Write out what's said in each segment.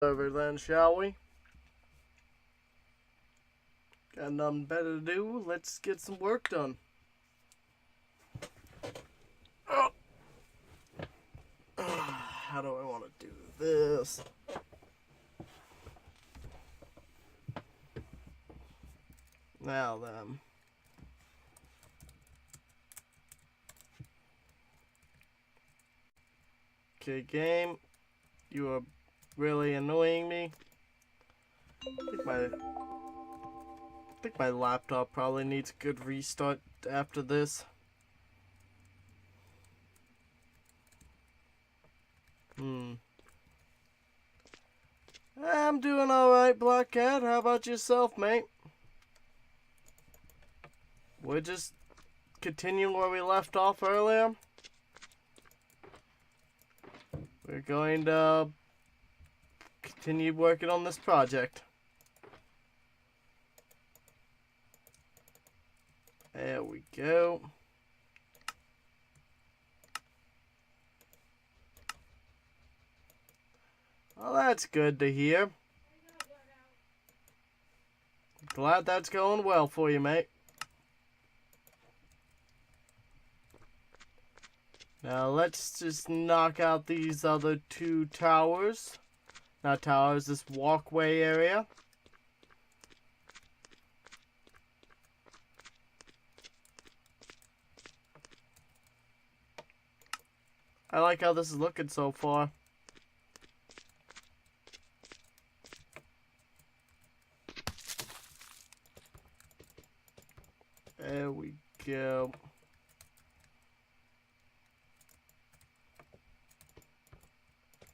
Over then, shall we? Got nothing better to do. Let's get some work done. Oh. How do I want to do this? Now then. Okay, game. You are really annoying me. I think my laptop probably needs a good restart after this. I'm doing alright, Black Cat. How about yourself, mate? We're just continuing where we left off earlier. We're going to continue working on this project. There we go. Well, that's good to hear. Glad that's going well for you, mate. Now let's just knock out these other two towers. Not towers, this walkway area. I like how this is looking so far. There we go.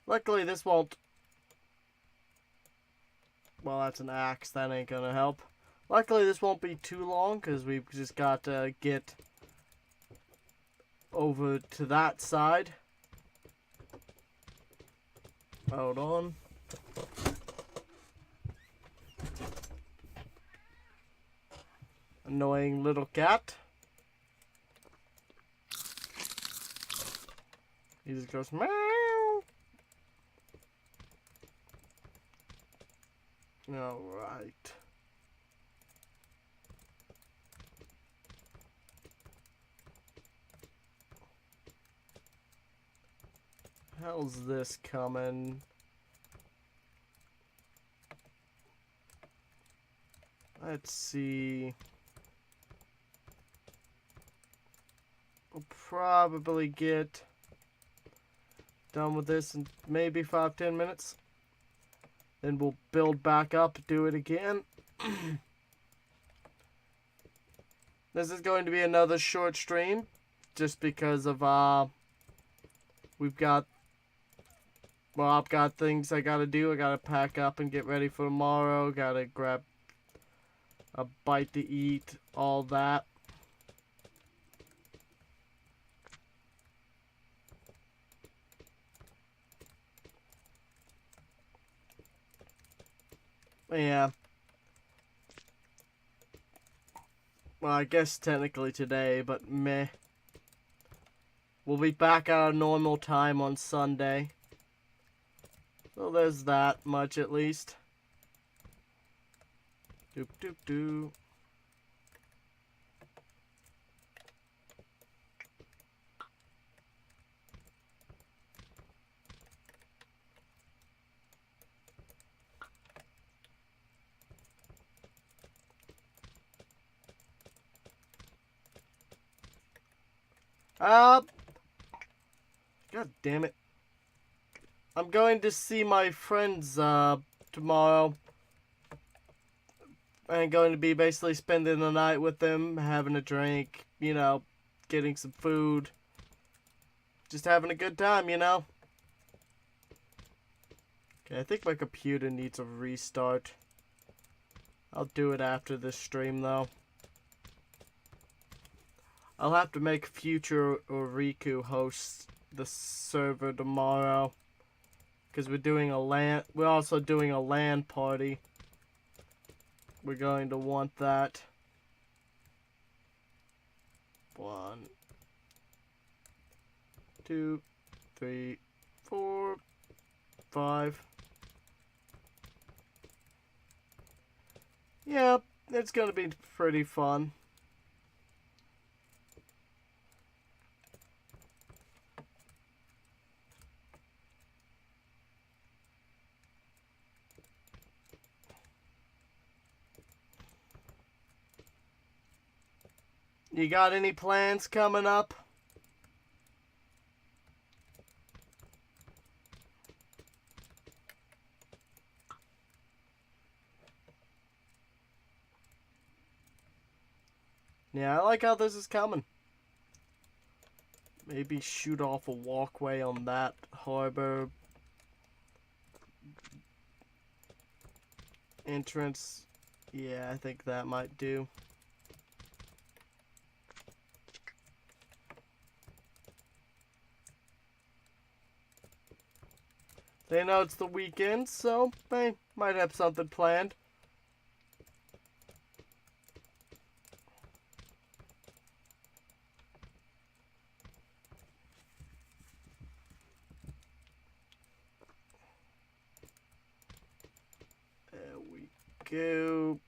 Luckily this won't... Well, that's an axe. That ain't gonna help. Luckily this won't be too long, because we've just got to get over to that side. Hold on. Annoying little cat. He just goes meow. Alright. How's this coming? Let's see. We'll probably get done with this in maybe 5-10 minutes. Then we'll build back up, do it again. This is going to be another short stream, just because of we've got, well, I've got things I gotta do. I gotta pack up and get ready for tomorrow. Gotta grab a bite to eat, all that. Yeah. Well, I guess technically today, but meh. We'll be back at our normal time on Sunday. So there's that much at least. Doop doop doo. God damn it. I'm going to see my friends tomorrow. I'm going to be basically spending the night with them, having a drink, you know, getting some food. Just having a good time, you know. Okay, I think my computer needs a restart. I'll do it after this stream, though. I'll have to make future Oriku host the server tomorrow. Because we're also doing a LAN party. We're going to want that. 1, 2, 3, 4, 5. Yeah, it's gonna be pretty fun. You got any plans coming up? Yeah, I like how this is coming. Maybe shoot off a walkway on that harbor entrance. Yeah, I think that might do. They know it's the weekend, so they might have something planned. There we go.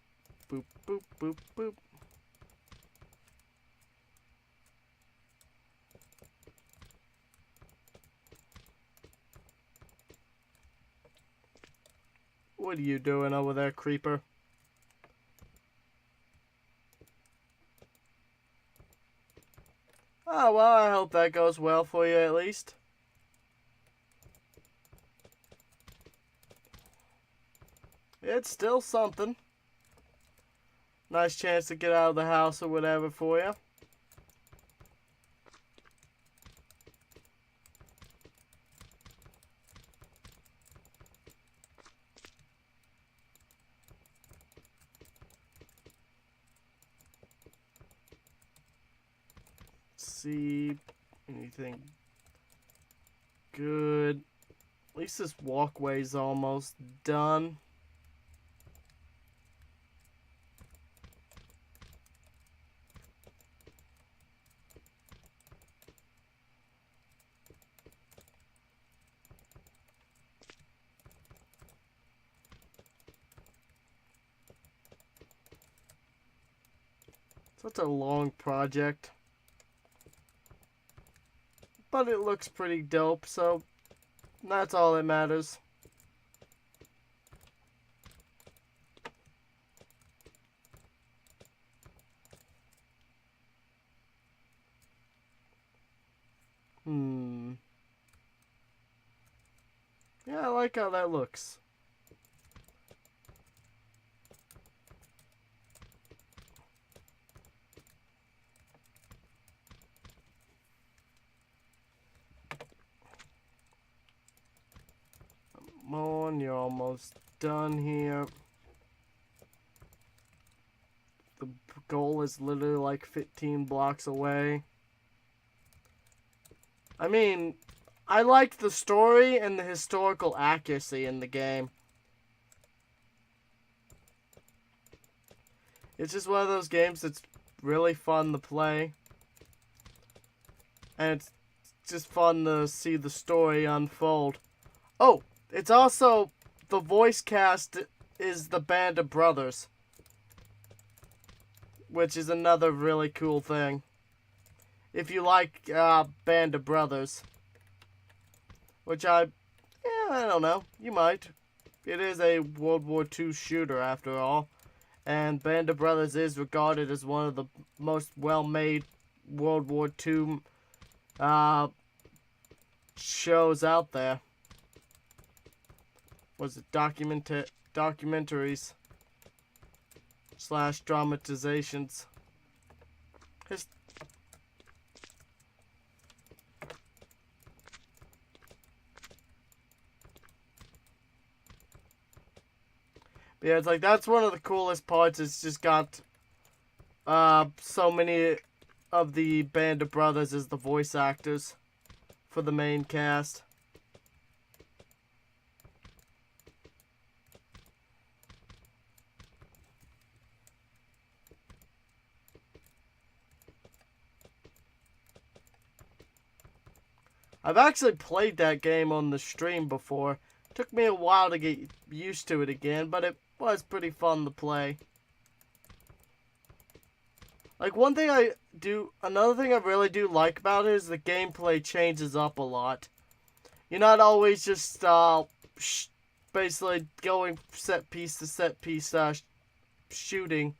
Boop, boop, boop, boop. What are you doing over there, creeper? Oh, well, I hope that goes well for you at least. It's still something. Nice chance to get out of the house or whatever for you. See anything good. At least this walkway's almost done. Such a long project. But it looks pretty dope, so that's all that matters. Yeah, I like how that looks. Come on, you're almost done here. The goal is literally like 15 blocks away. I mean, I liked the story and the historical accuracy in the game. It's just one of those games that's really fun to play. And it's just fun to see the story unfold. Oh, it's also, the voice cast is the Band of Brothers. Which is another really cool thing. If you like Band of Brothers. Which I don't know. You might. It is a World War II shooter after all. And Band of Brothers is regarded as one of the most well-made World War II shows out there. Was it documentaries / dramatizations? Yeah, it's like, that's one of the coolest parts. It's just got so many of the Band of Brothers as the voice actors for the main cast. I've actually played that game on the stream before. Took me a while to get used to it again, but it was pretty fun to play. Like, another thing I really do like about it is the gameplay changes up a lot. You're not always just, basically going set piece to set piece, shooting.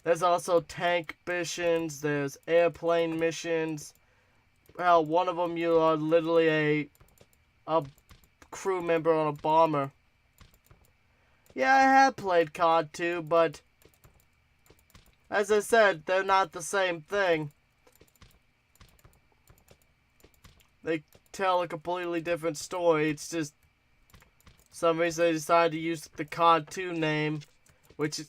There's also tank missions, there's airplane missions. Well, one of them you are literally a crew member on a bomber. Yeah, I have played COD 2, but as I said, they're not the same thing. They tell a completely different story. It's just, for some reason they decided to use the COD 2 name, which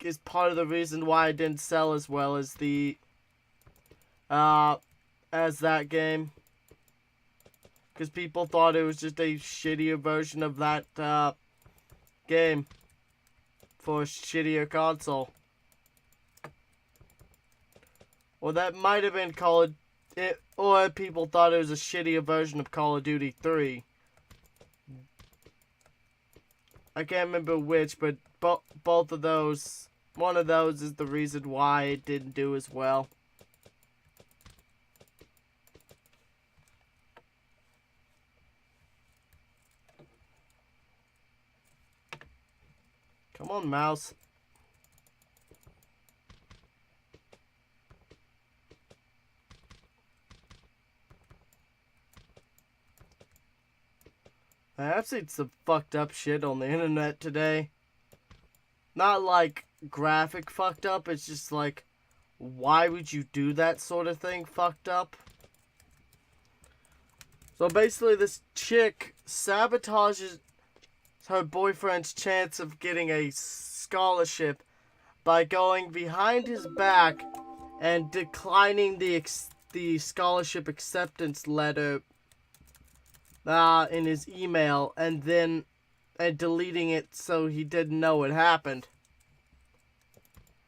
is part of the reason why it didn't sell as well as as that game. Because people thought it was just a shittier version of that, game for a shittier console. Or that might have been or people thought it was a shittier version of Call of Duty 3. I can't remember which, but both of those, one of those is the reason why it didn't do as well. Come on, mouse. I've seen some fucked up shit on the internet today. Not like graphic fucked up, it's just like, why would you do that sort of thing fucked up? So basically this chick sabotages her boyfriend's chance of getting a scholarship by going behind his back and declining the scholarship acceptance letter in his email, and then deleting it so he didn't know it happened.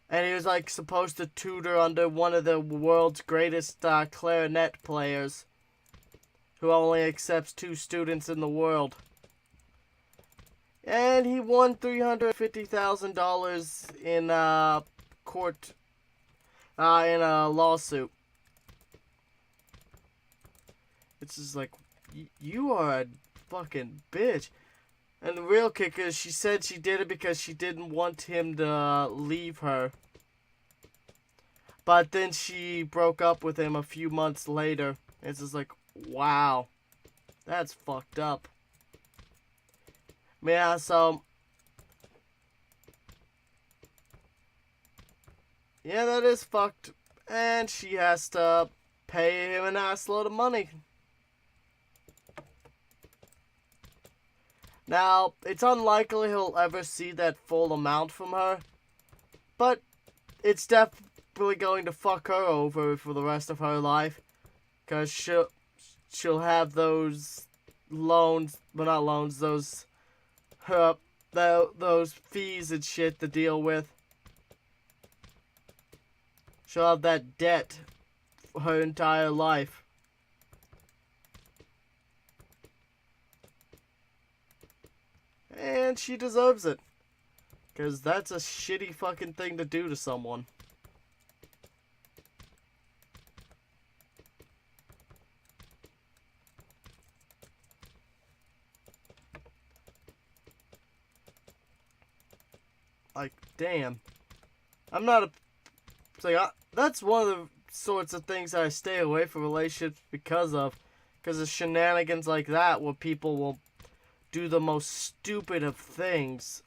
And he was like supposed to tutor under one of the world's greatest clarinet players, who only accepts 2 students in the world. And he won $350,000 in court, in a lawsuit. It's just like, you are a fucking bitch. And the real kicker is she said she did it because she didn't want him to leave her. But then she broke up with him a few months later. It's just like, wow. That's fucked up. Yeah, so... yeah, that is fucked. And she has to pay him an assload of money. Now, it's unlikely he'll ever see that full amount from her, but it's definitely going to fuck her over for the rest of her life, because she'll have those loans, well, not loans, those fees and shit to deal with. She'll have that debt for her entire life. And she deserves it. Because that's a shitty fucking thing to do to someone. Like, damn. I'm not a... like, that's one of the sorts of things I stay away from relationships because of. Because of shenanigans like that where people will do the most stupid of things.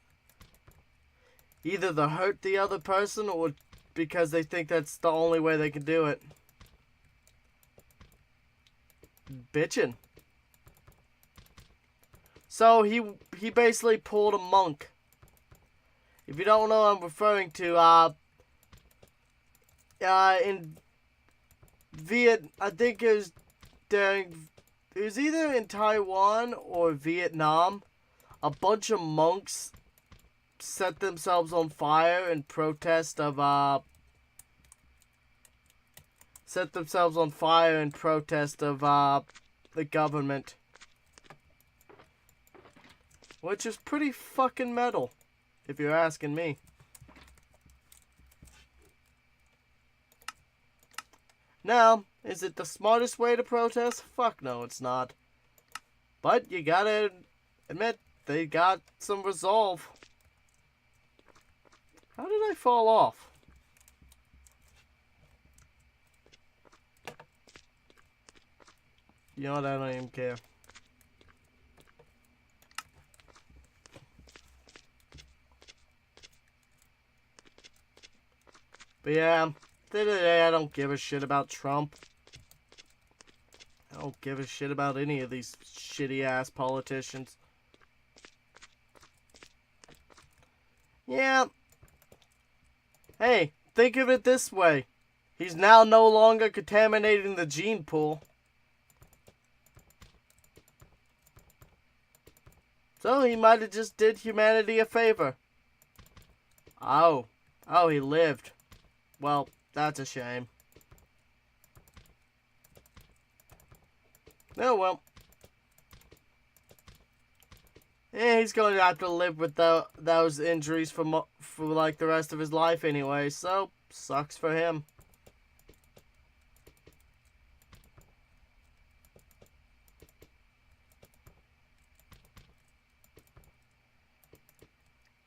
Either to hurt the other person or because they think that's the only way they can do it. Bitchin'. So he basically pulled a monk. If you don't know what I'm referring to, in I think it was it was either in Taiwan or Vietnam, a bunch of monks set themselves on fire in protest of the government, which is pretty fucking metal, if you're asking me. Now, is it the smartest way to protest? Fuck no, it's not. But you gotta admit, they got some resolve. How did I fall off? You know what, I don't even care. But yeah, today I don't give a shit about Trump. I don't give a shit about any of these shitty ass politicians. Yeah. Hey, think of it this way. He's now no longer contaminating the gene pool. So he might have just did humanity a favor. Oh, he lived. Well, that's a shame. Oh well. Yeah, he's going to have to live with those injuries for like the rest of his life anyway, so sucks for him.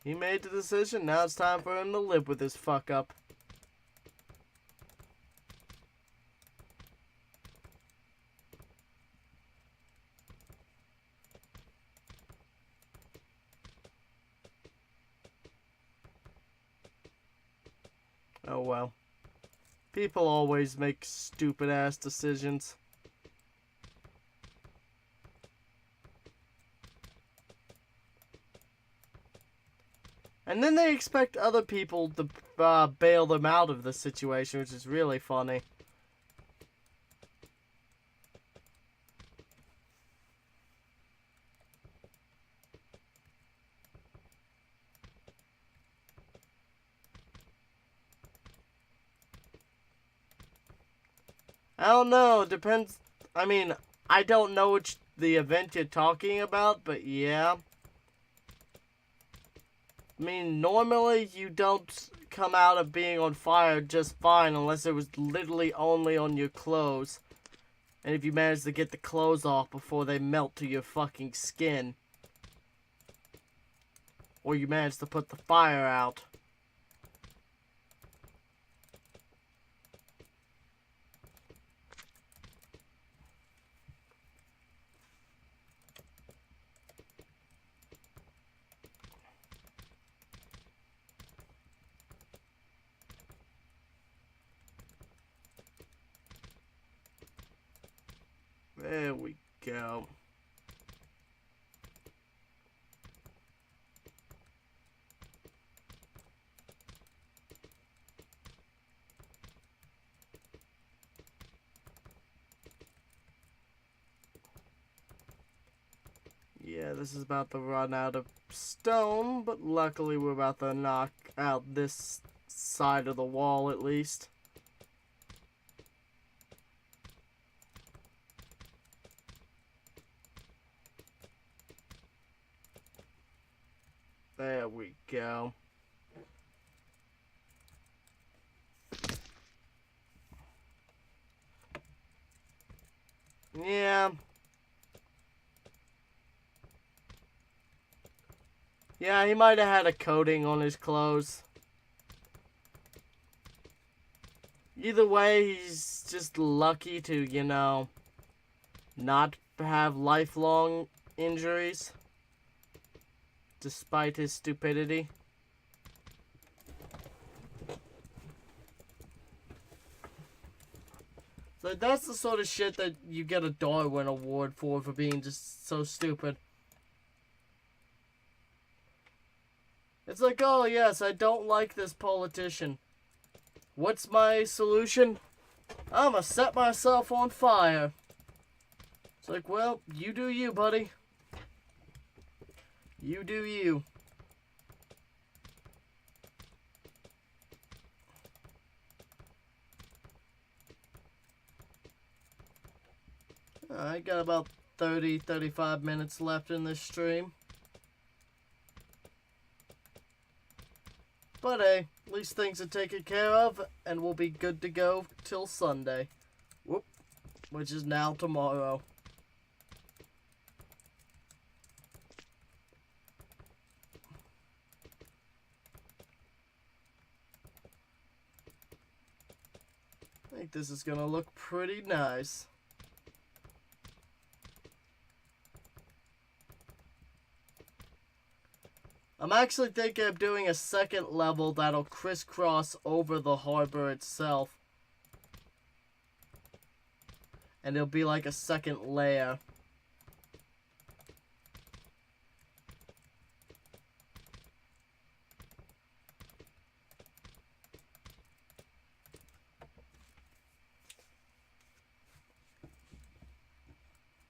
He made the decision, now it's time for him to live with his fuck up. Oh well. People always make stupid ass decisions. And then they expect other people to bail them out of the situation, which is really funny. I don't know, depends. I mean, I don't know which the event you're talking about, but yeah. I mean, normally you don't come out of being on fire just fine unless it was literally only on your clothes. And if you manage to get the clothes off before they melt to your fucking skin. Or you manage to put the fire out. There we go. Yeah, this is about to run out of stone, but luckily we're about to knock out this side of the wall at least. There we go. Yeah. Yeah, he might have had a coating on his clothes. Either way, he's just lucky to, you know, not have lifelong injuries. Despite his stupidity. So that's the sort of shit that you get a Darwin Award for being just so stupid. It's like, oh yes, I don't like this politician. What's my solution? I'm gonna set myself on fire. It's like, well, you do you, buddy. You do you. I got about 35 minutes left in this stream. But hey, at least things are taken care of, and we'll be good to go till Sunday. Whoop. Which is now tomorrow. I think this is gonna look pretty nice. I'm actually thinking of doing a second level that'll crisscross over the harbor itself. And it'll be like a second layer.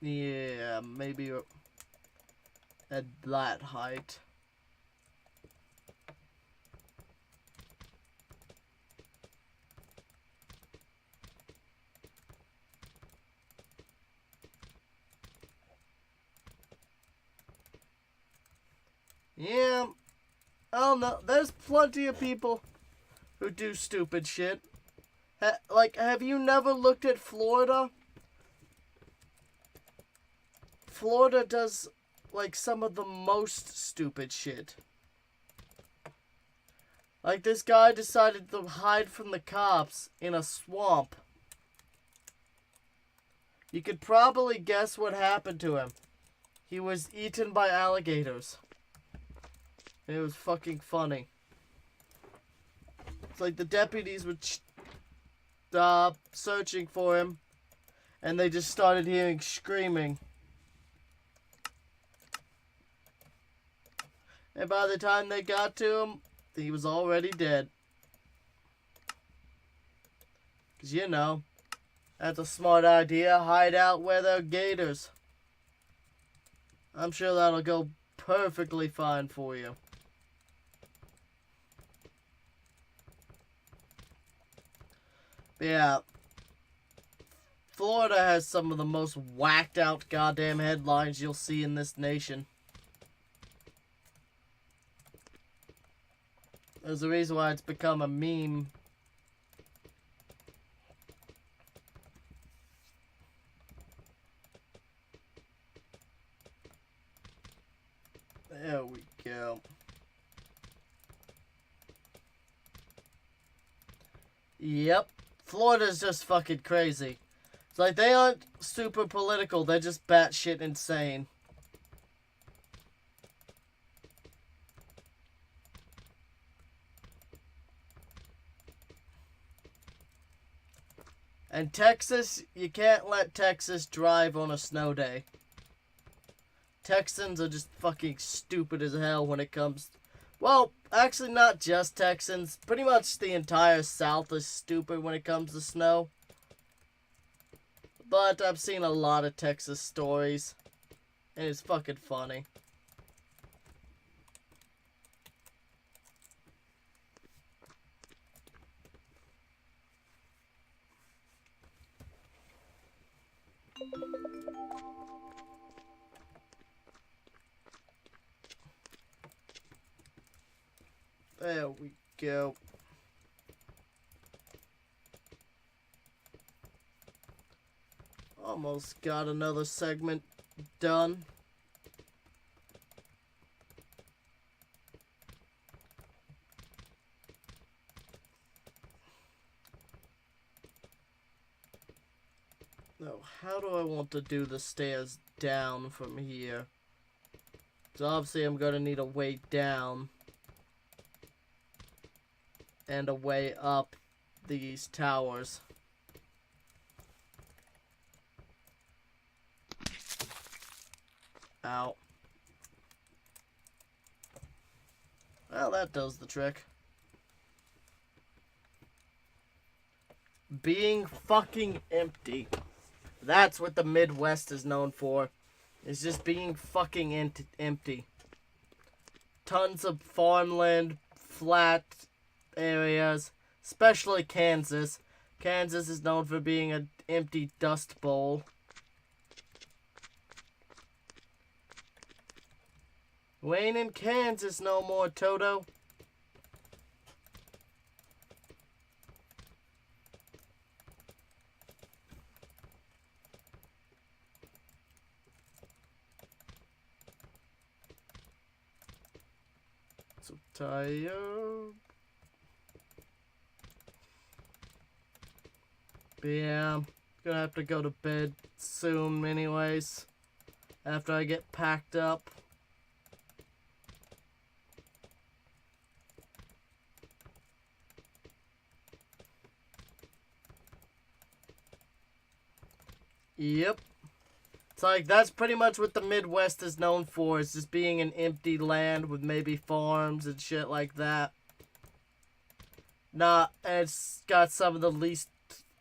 Yeah, maybe at that height. Yeah, I don't know. There's plenty of people who do stupid shit. Like, have you never looked at Florida? Florida does, like, some of the most stupid shit. Like, this guy decided to hide from the cops in a swamp. You could probably guess what happened to him. He was eaten by alligators. It was fucking funny. It's like the deputies were searching for him, and they just started hearing screaming. And by the time they got to him, he was already dead. 'Cause, you know, that's a smart idea. Hide out where there are gators. I'm sure that'll go perfectly fine for you. Yeah. Florida has some of the most whacked out goddamn headlines you'll see in this nation. There's a reason why it's become a meme. There we go. Yep. Florida's just fucking crazy. It's like they aren't super political, they're just batshit insane. And Texas, you can't let Texas drive on a snow day. Texans are just fucking stupid as hell when it comes... Well, actually not just Texans. Pretty much the entire South is stupid when it comes to snow. But I've seen a lot of Texas stories. And it's fucking funny. There we go. Almost got another segment done. Now, how do I want to do the stairs down from here? So obviously I'm going to need a way down. And a way up these towers. Ow. Well, that does the trick. Being fucking empty. That's what the Midwest is known for. It's just being fucking empty. Tons of farmland, flat areas, especially Kansas. Kansas is known for being an empty dust bowl. We ain't in Kansas no more, Toto. So tired. But yeah, I'm gonna have to go to bed soon anyways. After I get packed up. Yep. It's like, that's pretty much what the Midwest is known for. It's just being an empty land with maybe farms and shit like that. And it's got some of the least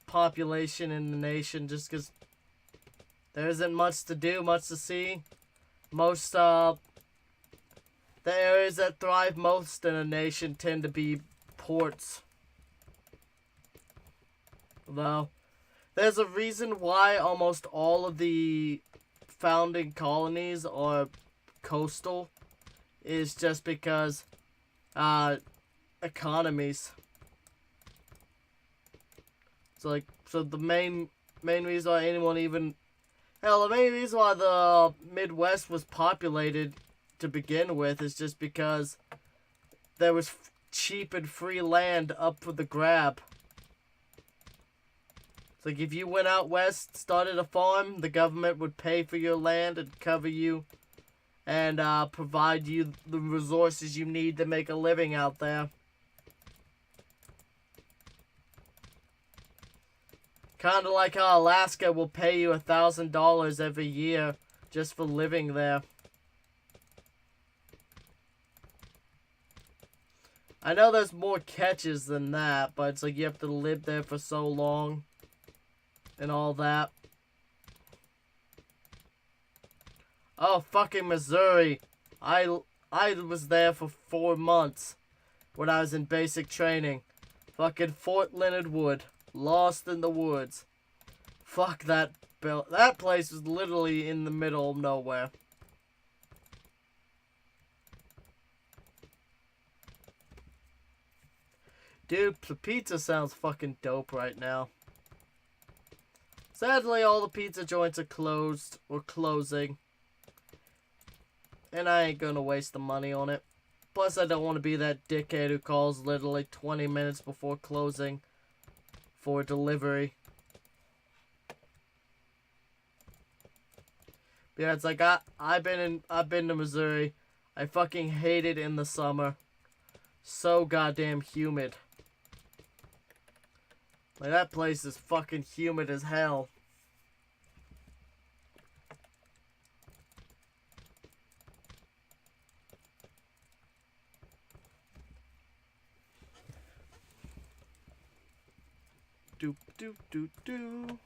population in the nation just because there isn't much to do, much to see. Most, the areas that thrive most in a nation tend to be ports. Though, there's a reason why almost all of the founding colonies are coastal, is just because, economies. So the main reason why anyone even, hell, the main reason why the Midwest was populated to begin with is just because there was cheap and free land up for the grab. It's like, if you went out west, started a farm, the government would pay for your land and cover you and provide you the resources you need to make a living out there. Kind of like how Alaska will pay you $1,000 every year just for living there. I know there's more catches than that, but it's like you have to live there for so long and all that. Oh, fucking Missouri. I was there for 4 months when I was in basic training. Fucking Fort Leonard Wood. Lost in the woods. Fuck that bill. That place is literally in the middle of nowhere. Dude, the pizza sounds fucking dope right now. Sadly, all the pizza joints are closed or closing. And I ain't gonna waste the money on it. Plus, I don't want to be that dickhead who calls literally 20 minutes before closing for delivery. But yeah, it's like I've been to Missouri. I fucking hate it in the summer. So goddamn humid. Like, that place is fucking humid as hell. Doop doop doop doo.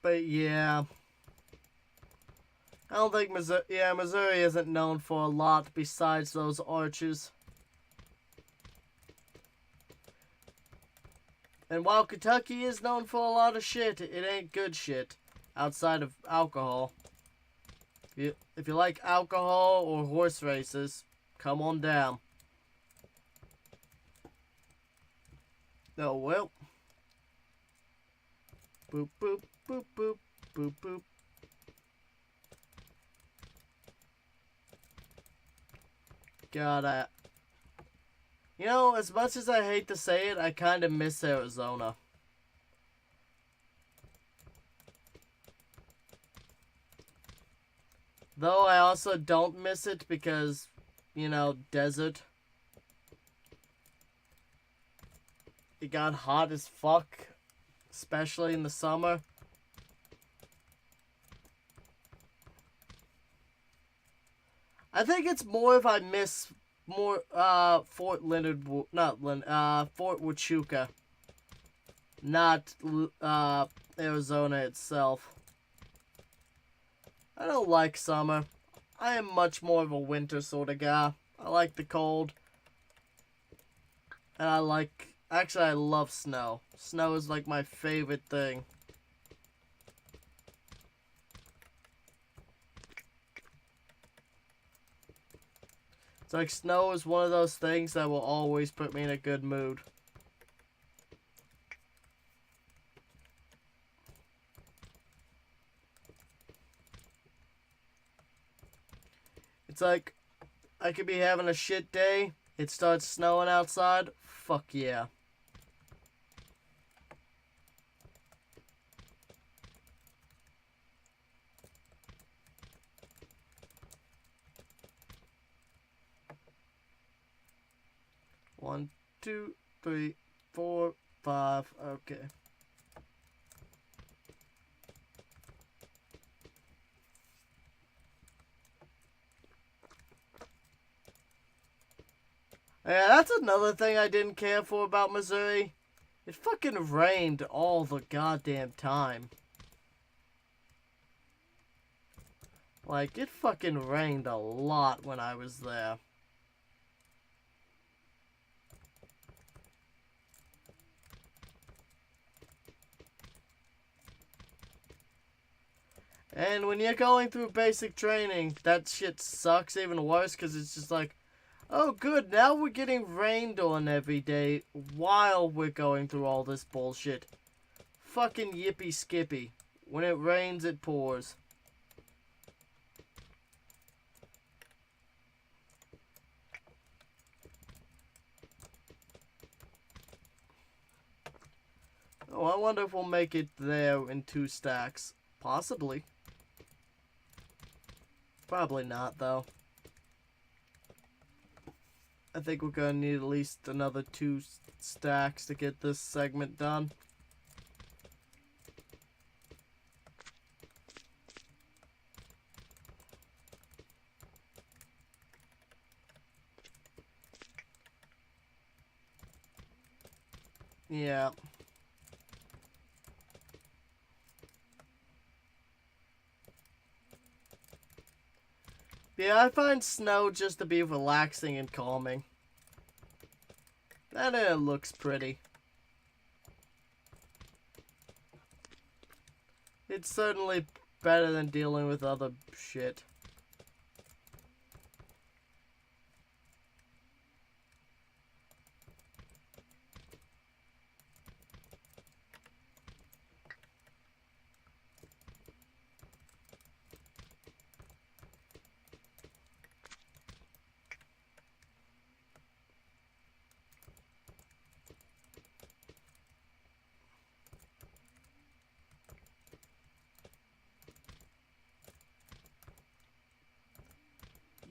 But yeah, I don't think Missouri isn't known for a lot besides those arches. And while Kentucky is known for a lot of shit, it ain't good shit outside of alcohol. If you like alcohol or horse races, come on down. Oh well. Boop boop boop boop boop boop. God, you know, as much as I hate to say it, I kind of miss Arizona. Though I also don't miss it because, you know, desert. It got hot as fuck, especially in the summer. I think it's more if I miss more Fort Leonard, Fort Huachuca, not Arizona itself. I don't like summer. I am much more of a winter sort of guy. I like the cold. And actually I love snow. Snow is like my favorite thing. It's like snow is one of those things that will always put me in a good mood. It's like, I could be having a shit day, it starts snowing outside, fuck yeah. One, two, three, 4, 5, okay. Yeah, that's another thing I didn't care for about Missouri. It fucking rained all the goddamn time. Like, it fucking rained a lot when I was there. And when you're going through basic training, that shit sucks even worse because it's just like, oh good, now we're getting rained on every day while we're going through all this bullshit. Fucking yippee skippy. When it rains, it pours. Oh, I wonder if we'll make it there in 2 stacks. Possibly. Probably not, though. I think we're gonna need at least another 2 stacks to get this segment done. Yeah. Yeah, I find snow just to be relaxing and calming. And it looks pretty. It's certainly better than dealing with other shit.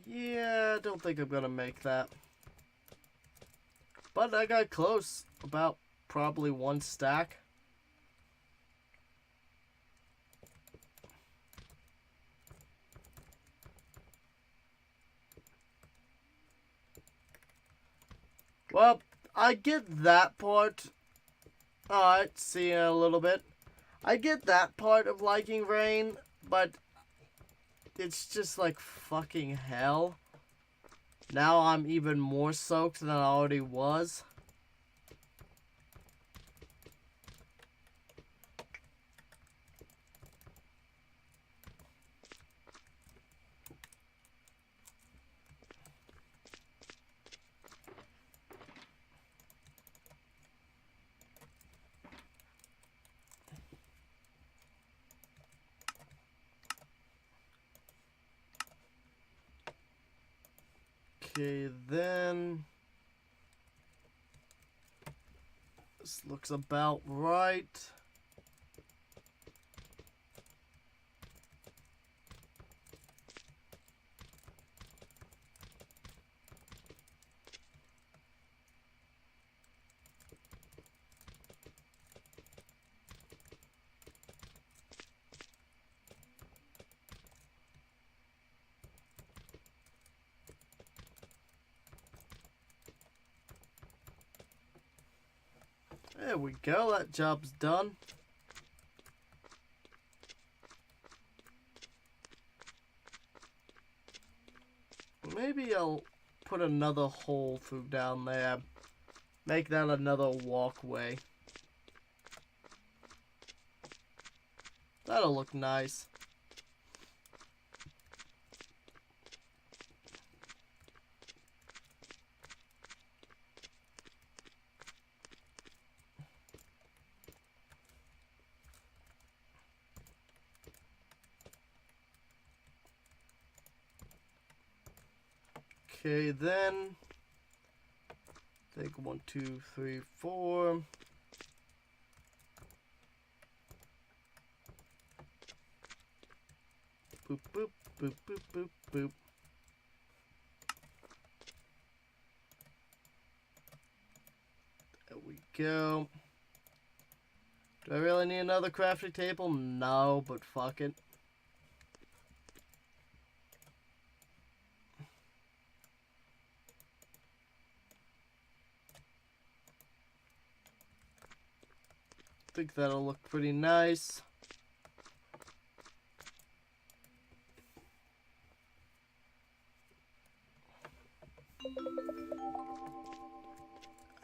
Yeah, I don't think I'm gonna make that. But I got close. About probably 1 stack. Well, I get that part. Alright, see you in a little bit. I get that part of liking rain, but it's just like fucking hell. Now I'm even more soaked than I already was. Okay, then this looks about right. There we go, that job's done. Maybe I'll put another hole through down there. Make that another walkway. That'll look nice. Okay, then take 1, 2, 3, 4. Boop, boop, boop, boop, boop, boop. There we go. Do I really need another crafting table? No, but fuck it. I think that'll look pretty nice.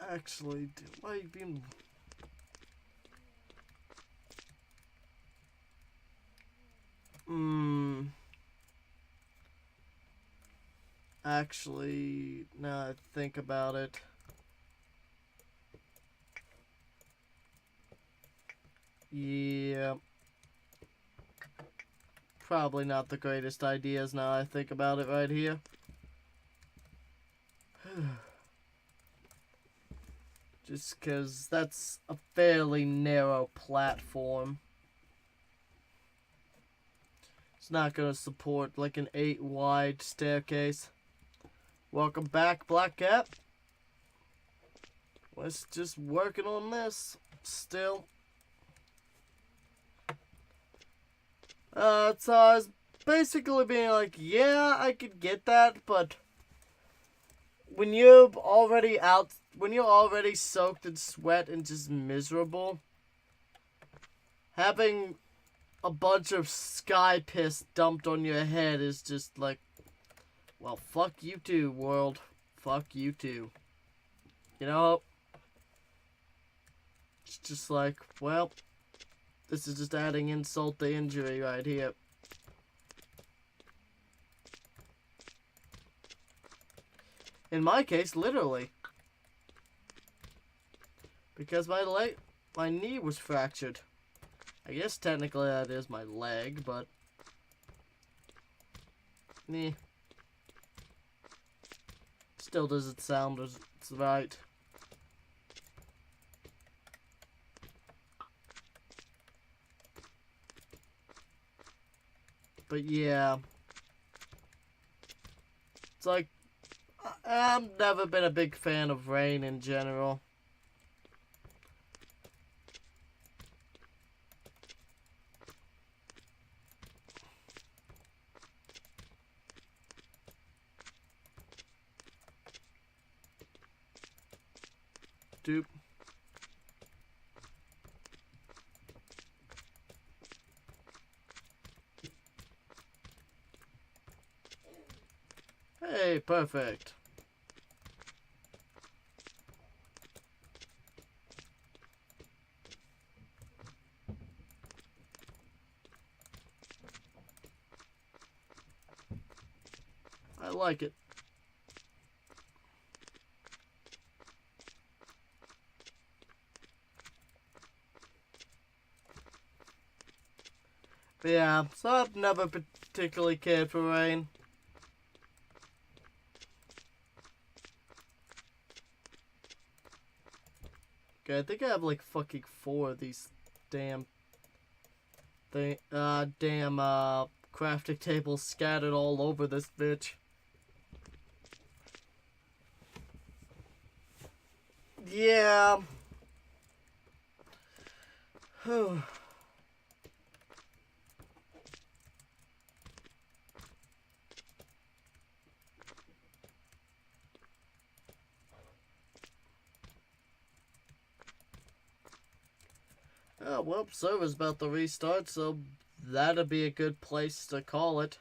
Actually, do I even... Actually, now I think about it. Yeah. Probably not the greatest ideas now I think about it right here. Just because that's a fairly narrow platform. It's not going to support like an 8 wide staircase. Welcome back, Black Cat. Let's just working on this still. So I was basically being like, yeah, I could get that, but when you're already soaked in sweat and just miserable, having a bunch of sky piss dumped on your head is just like, well, fuck you too, world. Fuck you too. You know? It's just like, well, this is just adding insult to injury right here. In my case, literally. Because my knee was fractured. I guess technically that is my leg, but... Meh. Still doesn't sound as it's right. But yeah. It's like, I've never been a big fan of rain in general. Doop. Hey, perfect. I like it. But yeah, so I've never particularly cared for rain. Okay, I think I have like fucking 4 of these damn crafting tables scattered all over this bitch. Yeah. Oh, well, server's about to restart, so that'd be a good place to call it.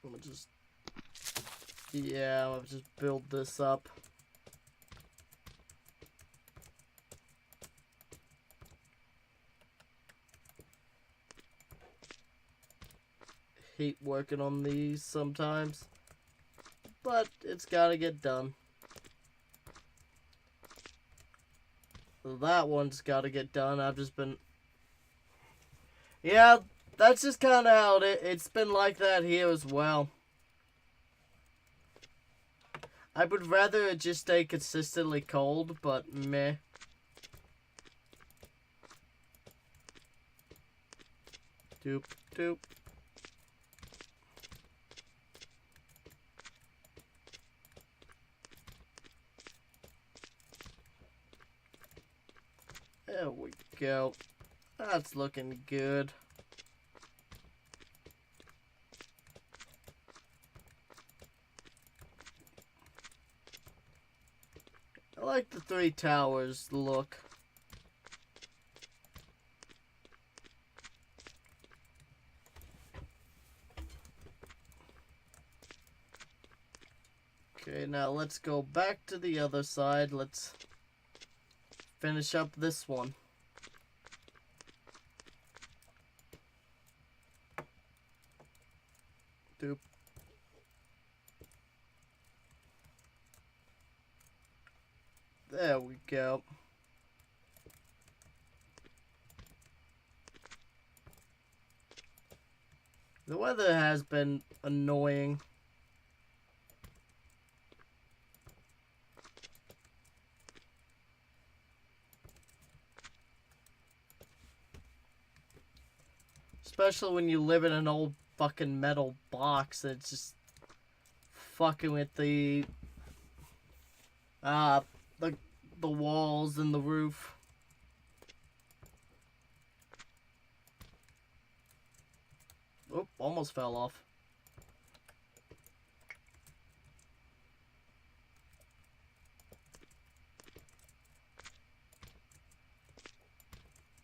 I'm gonna just... Yeah, I'll just build this up. Hate working on these sometimes. but it's gotta get done. That one's gotta get done. I've just been... Yeah, that's just kind of how it's been like that here as well. I would rather it just stay consistently cold, but meh. Doop, doop. There we go. That's looking good. I like the 3 towers look. Okay, now let's go back to the other side. Let's finish up this one. Doop. There we go. The weather has been annoying. Especially when you live in an old fucking metal box that's just fucking with the walls and the roof. Oh, almost fell off.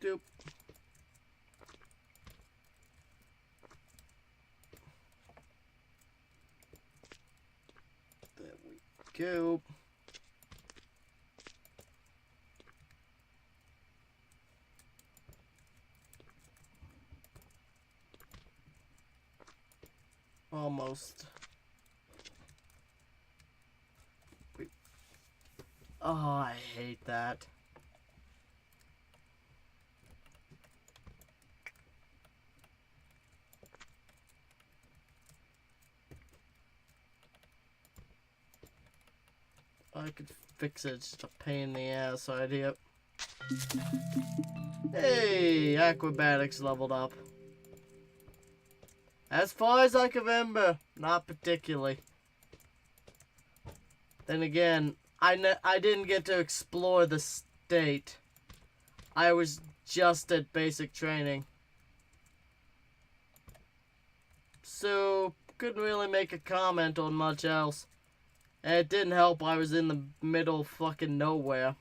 Doop. There we go. Almost. Wait. Oh, I hate that. I could fix it, it's just a pain in the ass idea. Hey, acrobatics leveled up. As far as I can remember, not particularly. Then again, I didn't get to explore the state. I was just at basic training. So, couldn't really make a comment on much else. And it didn't help I was in the middle of fucking nowhere.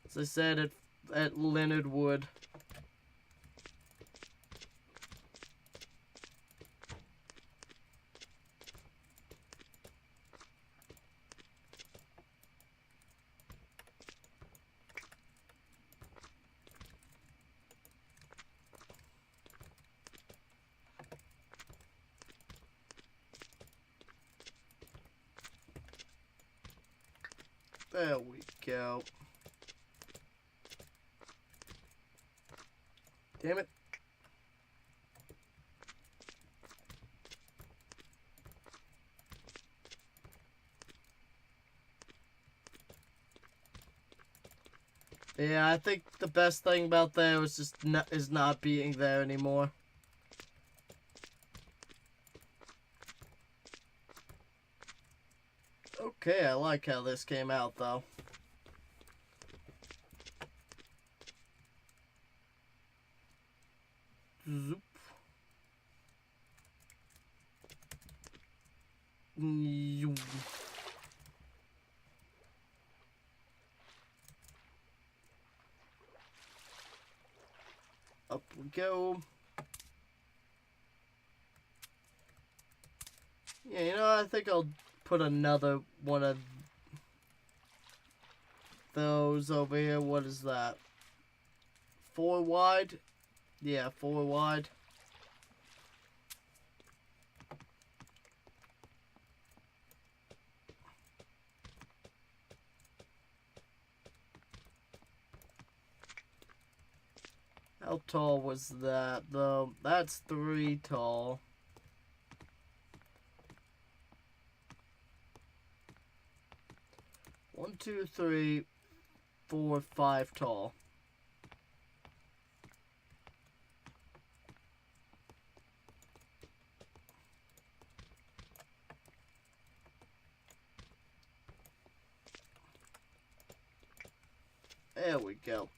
As I said, at Leonard Wood. There we go. Damn it. Yeah, I think the best thing about there was just not being there anymore. Okay, I like how this came out, though. Zoop. Up we go. Yeah, you know, I think I'll put another one of those over here. What is that? 4 wide? Yeah, 4 wide. How tall was that, though? That's 3 tall. One, 2, 3, 4, 5 tall. There we go.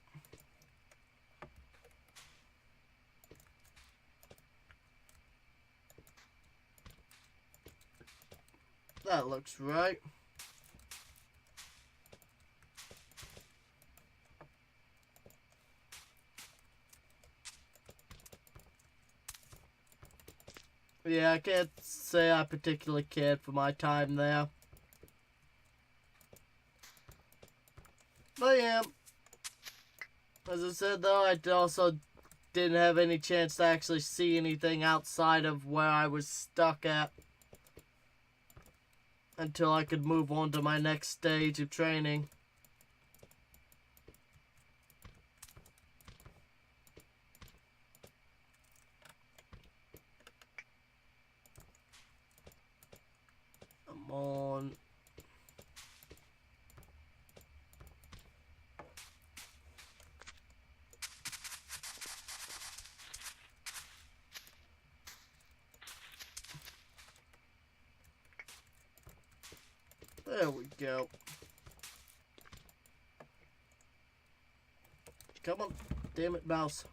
That looks right. Yeah, I can't say I particularly cared for my time there. But yeah, as I said though, I also didn't have any chance to actually see anything outside of where I was stuck at until I could move on to my next stage of training. Come on. There we go. Come on. Damn it, mouse.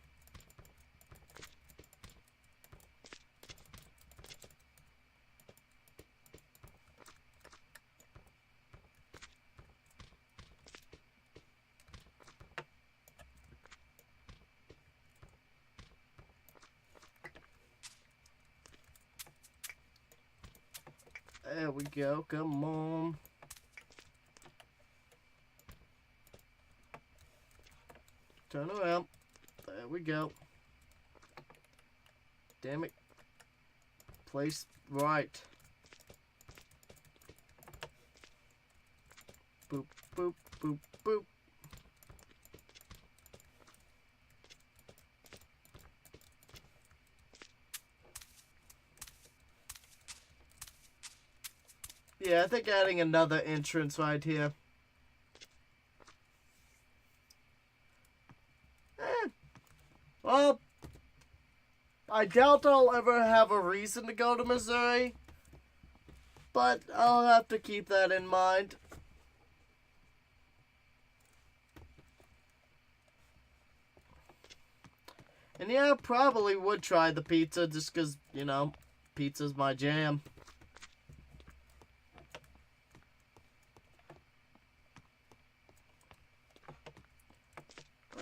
There we go. Come on. Turn around. There we go. Damn it. Place right. Boop, boop, boop, boop. Yeah, I think adding another entrance right here. Well, I doubt I'll ever have a reason to go to Missouri, but I'll have to keep that in mind. And yeah, I probably would try the pizza just because, you know, pizza's my jam.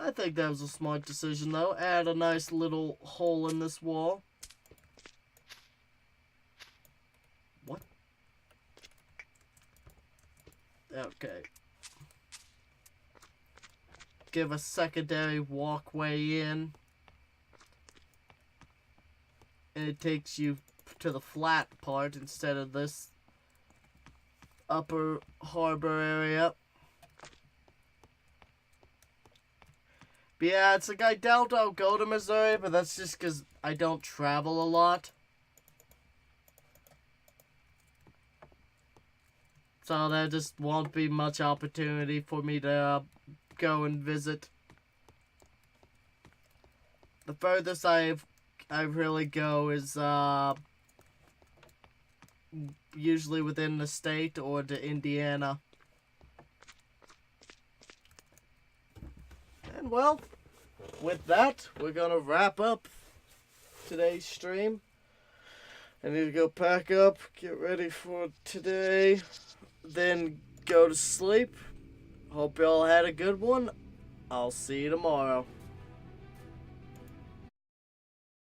I think that was a smart decision, though. Add a nice little hole in this wall. What? Okay. Give a secondary walkway in. And it takes you to the flat part instead of this upper harbor area. But yeah, it's like I doubt I'll go to Missouri, but that's just because I don't travel a lot. So there just won't be much opportunity for me to go and visit. The furthest I really go is usually within the state or to Indiana. And well, with that, we're gonna wrap up today's stream. I need to go pack up, get ready for today, then go to sleep. Hope y'all had a good one. I'll see you tomorrow.